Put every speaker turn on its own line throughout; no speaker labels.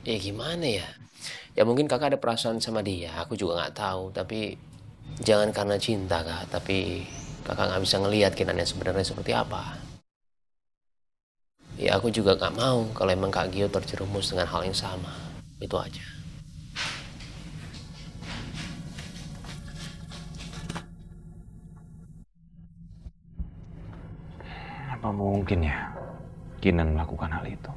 Ya gimana ya? Ya mungkin kakak ada perasaan sama dia, aku juga nggak tahu. Tapi jangan karena cinta kak, tapi kakak nggak bisa ngelihat Kinan yang sebenarnya seperti apa. Ya aku juga nggak mau kalau emang Kak Gio terjerumus dengan hal yang sama. Itu aja.
Apa mungkin ya Kinan melakukan hal itu?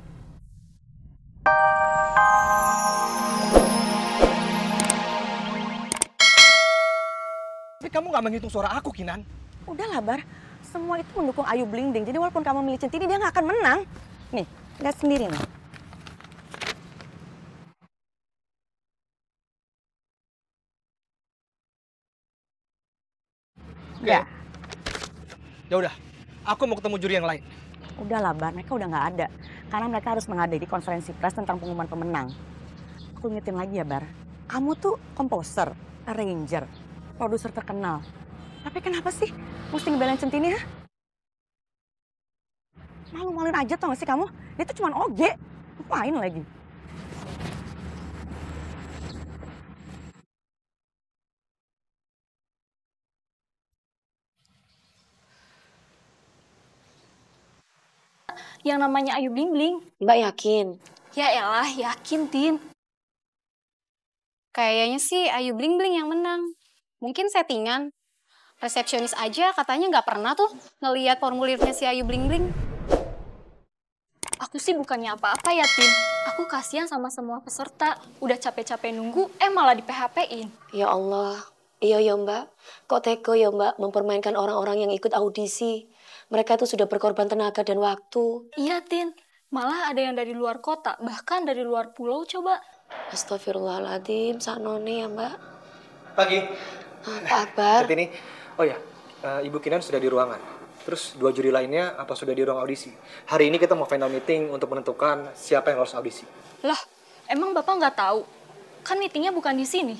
Tapi kamu nggak menghitung suara aku, Kinan.
Udahlah, Bar. Semua itu mendukung Ayu Bling Bling. Jadi walaupun kamu milih Centini, dia nggak akan menang. Nih, lihat sendiri nih.
Oke.
Ya,
Ya udah, aku mau ketemu juri yang lain.
udahlah, Bar. Mereka udah nggak ada. Karena mereka harus menghadiri konferensi pers tentang pengumuman pemenang. Aku ingetin lagi ya, Bar. Kamu tuh komposer, arranger, produser terkenal. Tapi kenapa sih mesti ngebelain Centini, ya? Malu-maluin aja tau gak sih kamu? Dia tuh cuma oge. Ngapain lagi?
Yang namanya Ayu Bling Bling.
Mbak yakin?
Ya elah, yakin, Tin. Kayaknya sih Ayu Bling Bling yang menang. Mungkin settingan. Resepsionis aja katanya nggak pernah tuh ngeliat formulirnya si Ayu Bling Bling. Aku sih bukannya apa-apa ya, Tin. Aku kasihan sama semua peserta. Udah capek-capek nunggu, malah di PHP-in.
Ya Allah, iya ya Mbak. Kok tega ya Mbak mempermainkan orang-orang yang ikut audisi. Mereka tuh sudah berkorban tenaga dan waktu.
Iya, Tin. Malah ada yang dari luar kota, bahkan dari luar pulau coba.
Astagfirullahaladzim, saknone ya Mbak.
Pagi.
Pak Akbar.
Centini. Oh ya, Ibu Kinan sudah di ruangan. Terus dua juri lainnya apa sudah di ruang audisi? Hari ini kita mau final meeting untuk menentukan siapa yang harus audisi.
Lah, emang Bapak nggak tahu? Kan meetingnya bukan di sini.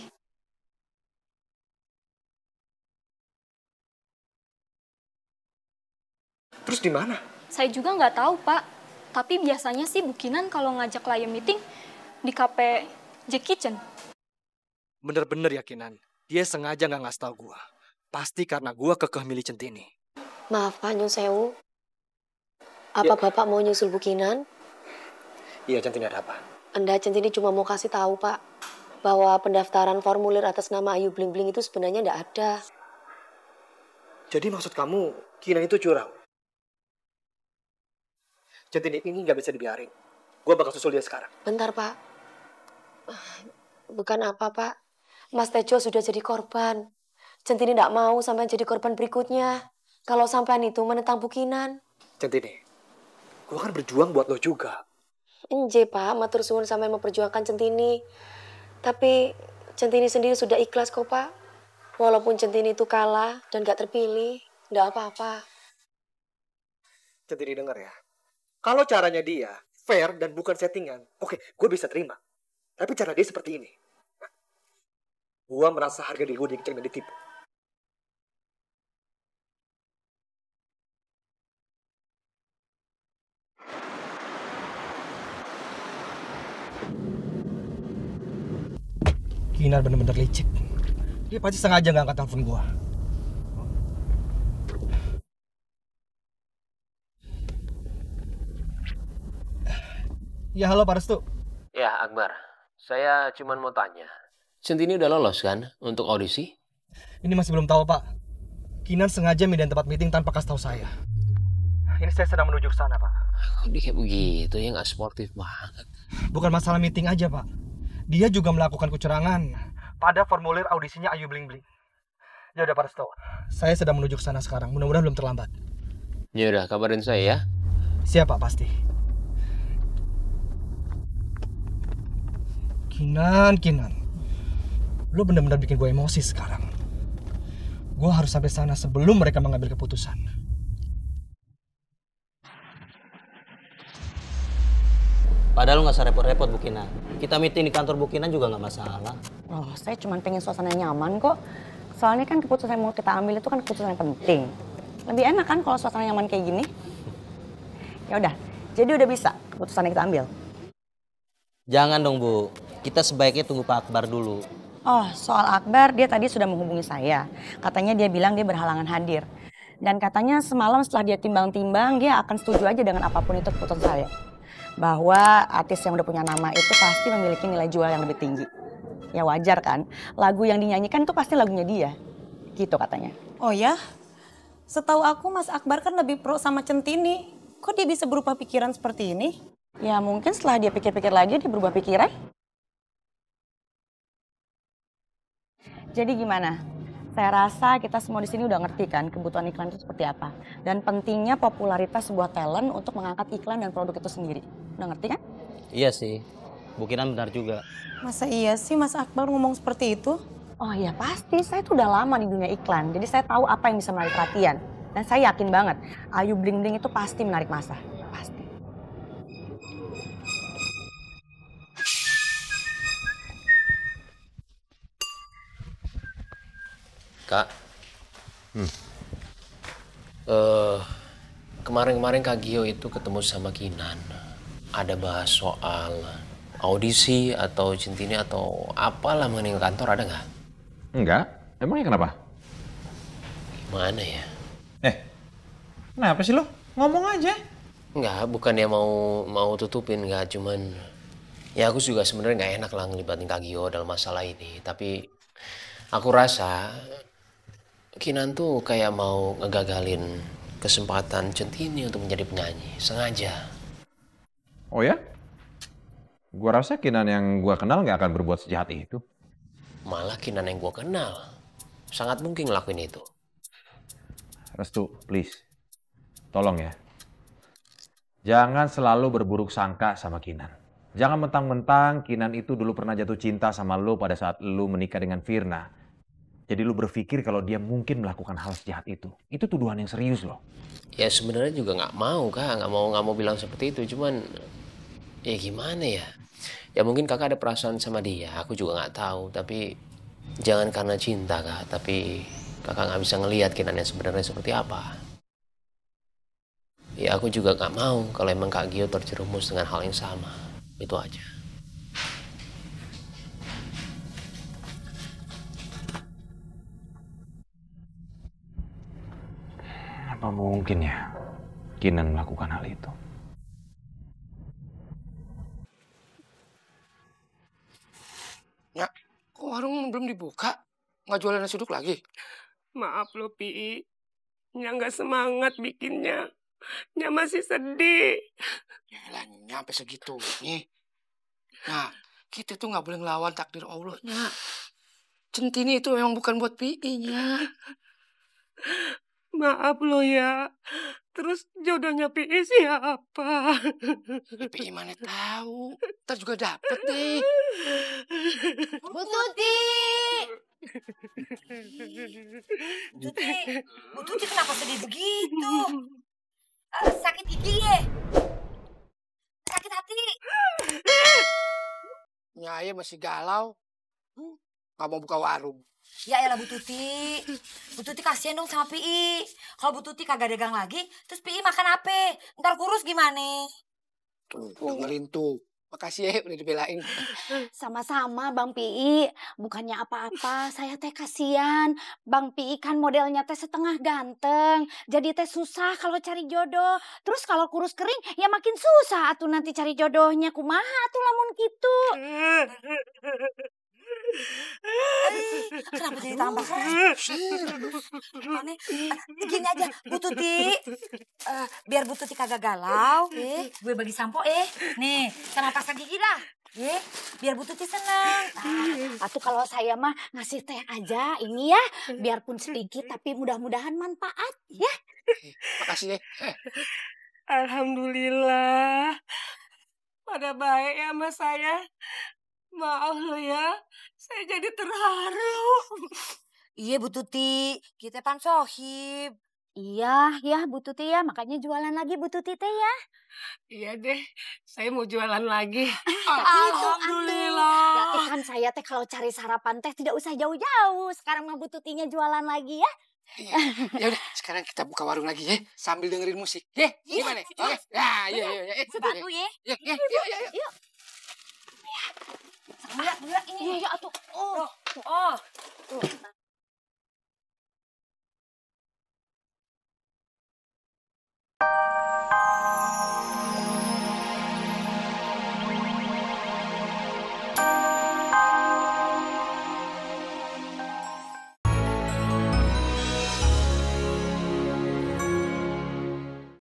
Terus di mana?
Saya juga nggak tahu, Pak. Tapi biasanya sih Bukinan kalau ngajak klien meeting di kafe Jack Kitchen.
Bener-bener ya Kinan. Dia sengaja nggak ngasih tahu gua. Pasti karena gua kekeh milih Centini.
Maaf Pak Nyun Sewu. Apa
Ya.
Bapak mau nyusul Bukinan?
Iya, Centini ada apa?
Anda Centini cuma mau kasih tahu Pak bahwa pendaftaran formulir atas nama Ayu Bling Bling itu sebenarnya nggak ada.
Jadi maksud kamu Kinan itu curang? Centini ini nggak bisa dibiarin. Gua bakal susul dia sekarang.
Bentar Pak. Bukan apa Pak. Mas Tejo sudah jadi korban. Centini nggak mau sampai jadi korban berikutnya. Kalau sampean itu menentang Bukinan.
Centini, gua kan berjuang buat lo juga.
Enje Pak, matur suwun sampai memperjuangkan Centini. Tapi Centini sendiri sudah ikhlas kok Pak. Walaupun Centini itu kalah dan gak terpilih, nggak apa-apa.
Centini denger ya. Kalau caranya dia fair dan bukan settingan, oke, gue bisa terima. Tapi cara dia seperti ini. Gue merasa harga diri gue dikecil dan ditipu. Kinar bener-bener licik. Dia pasti sengaja gak angkat telepon gue. Ya halo Pak Restu.
Ya Akbar, saya cuma mau tanya. Centini udah lolos kan untuk audisi?
Ini masih belum tahu Pak. Kinan sengaja mindahin tempat meeting tanpa kasih tahu saya. Ini saya sedang menuju ke sana Pak.
Kok dia kayak begitu ya, nggak sportif banget.
Bukan masalah meeting aja Pak. Dia juga melakukan kecurangan pada formulir audisinya Ayu Bling Bling. Ya udah Pak Restu, saya sedang menuju ke sana sekarang. Mudah-mudahan belum terlambat.
Ya udah, kabarin saya ya.
Siap Pak, pasti. Kinan. Lu benar-benar bikin gue emosi sekarang. Gue harus sampai sana sebelum mereka mengambil keputusan.
Padahal nggak usah repot-repot Bukinan. Kita meeting di kantor Bukinan juga nggak masalah.
Oh, saya cuma pengen suasana nyaman kok. Soalnya kan keputusan yang mau kita ambil itu kan keputusan yang penting. Lebih enak kan kalau suasana nyaman kayak gini? Ya udah, jadi udah bisa keputusan yang kita ambil.
Jangan dong Bu, kita sebaiknya tunggu Pak Akbar dulu.
Oh, soal Akbar, dia tadi sudah menghubungi saya. Katanya dia bilang dia berhalangan hadir. Dan katanya semalam setelah dia timbang-timbang, dia akan setuju aja dengan apapun itu keputusan saya. Bahwa artis yang udah punya nama itu pasti memiliki nilai jual yang lebih tinggi. Ya wajar kan, lagu yang dinyanyikan itu pasti lagunya dia. Gitu katanya.
Oh ya? Setahu aku Mas Akbar kan lebih pro sama Centini. Kok dia bisa berubah pikiran seperti ini?
Ya mungkin setelah dia pikir-pikir lagi, dia berubah pikiran. Jadi gimana? Saya rasa kita semua di sini udah ngerti kan kebutuhan iklan itu seperti apa. Dan pentingnya popularitas sebuah talent untuk mengangkat iklan dan produk itu sendiri. Udah ngerti kan?
Iya sih, Bu Kinan benar juga.
Masa iya sih Mas Akbar ngomong seperti itu?
Oh iya pasti, saya tuh udah lama di dunia iklan. Jadi saya tahu apa yang bisa menarik perhatian. Dan saya yakin banget, Ayu Bling Bling itu pasti menarik massa. Pasti.
Kak, kemarin-kemarin Kak Gio itu ketemu sama Kinan. Ada bahas soal audisi atau Centini atau apalah mengenai kantor, ada nggak?
Enggak. Emangnya kenapa?
Gimana ya?
Kenapa sih lo? Ngomong aja.
Nggak, bukannya mau tutupin, nggak. Cuman ya aku juga sebenarnya nggak enak lah ngelibatin Kak Gio dalam masalah ini. Tapi aku rasa Kinan tuh kayak mau ngegagalin kesempatan Centini untuk menjadi penyanyi, sengaja.
Oh ya? Gua rasa Kinan yang gua kenal nggak akan berbuat sejahat itu.
Malah Kinan yang gue kenal sangat mungkin ngelakuin itu.
Restu, please. Tolong ya. Jangan selalu berburuk sangka sama Kinan. Jangan mentang-mentang Kinan itu dulu pernah jatuh cinta sama lo pada saat lo menikah dengan Firna. Jadi lo berpikir kalau dia mungkin melakukan hal sejahat itu. Itu tuduhan yang serius loh.
Ya sebenarnya juga nggak mau Kak, nggak mau bilang seperti itu. Cuman ya gimana ya? Ya mungkin Kakak ada perasaan sama dia. Aku juga nggak tahu. Tapi jangan karena cinta Kak. Tapi Kakak nggak bisa ngelihat Kinan yang sebenarnya seperti apa. Ya aku juga nggak mau kalau emang Kak Gio terjerumus dengan hal yang sama. Itu aja.
Apa mungkin ya Kinan melakukan hal itu?
Ya, kok warung belum dibuka? Nggak jualan nasi uduk lagi?
Maaf loh, Pi. Nya nggak semangat bikinnya. Nya masih sedih.
Yalah, nyampe segitu nih. Nah, kita tuh nggak boleh ngelawan takdir Allahnya. Centini itu memang bukan buat Pi-nya.
Maaf loh ya. Terus jodohnya Pi siapa?
Ya, Pi mana tahu. Ntar juga dapet deh.
Bu Tuti! Bu Tuti kenapa sedih begitu? Sakit gigi ya? Sakit hati?
Nyaya masih galau. Nggak mau buka warung.
Ya elah Bu Tuti. Bu Tuti kasihan dong sama Pi. Kalau Bu Tuti kagak dagang lagi, terus Pi makan apa? Ntar kurus gimana?
Tuh, dengerin tuh. Makasih ya udah dibelain.
Sama-sama Bang Pi, bukannya apa-apa, saya teh kasihan. Bang Pi kan modelnya teh setengah ganteng, jadi teh susah kalau cari jodoh. Terus kalau kurus kering ya makin susah atuh nanti cari jodohnya. Kumaha tuh lamun gitu.
Kenapa jadi tambah aneh? Gini aja Bu Tuti, biar Bu Tuti kagak galau, gue bagi sampo nih sama pasta gigi lah, biar Bu Tuti senang.
Atuh kalau saya mah ngasih teh aja ini ya, biarpun sedikit tapi mudah-mudahan manfaat ya.
Makasih ya.
Alhamdulillah. Pada baik ya sama saya. Maaf lo ya, saya jadi terharu.
Iya Bu Tuti, kita pan sohib.
Iya ya Bu Tuti ya, makanya jualan lagi Bu Tuti teh ya.
Iya deh, saya mau jualan lagi.
Alhamdulillah. Berarti kan saya teh kalau cari sarapan teh tidak usah jauh-jauh. Sekarang mah Bu Tutinya jualan lagi ya.
Ya udah, sekarang kita buka warung lagi ya, sambil dengerin musik. Gimana? Oke. Ya,
Sepatu ya.
Yuk.
Iya, ini. Iya, atuh. Oh.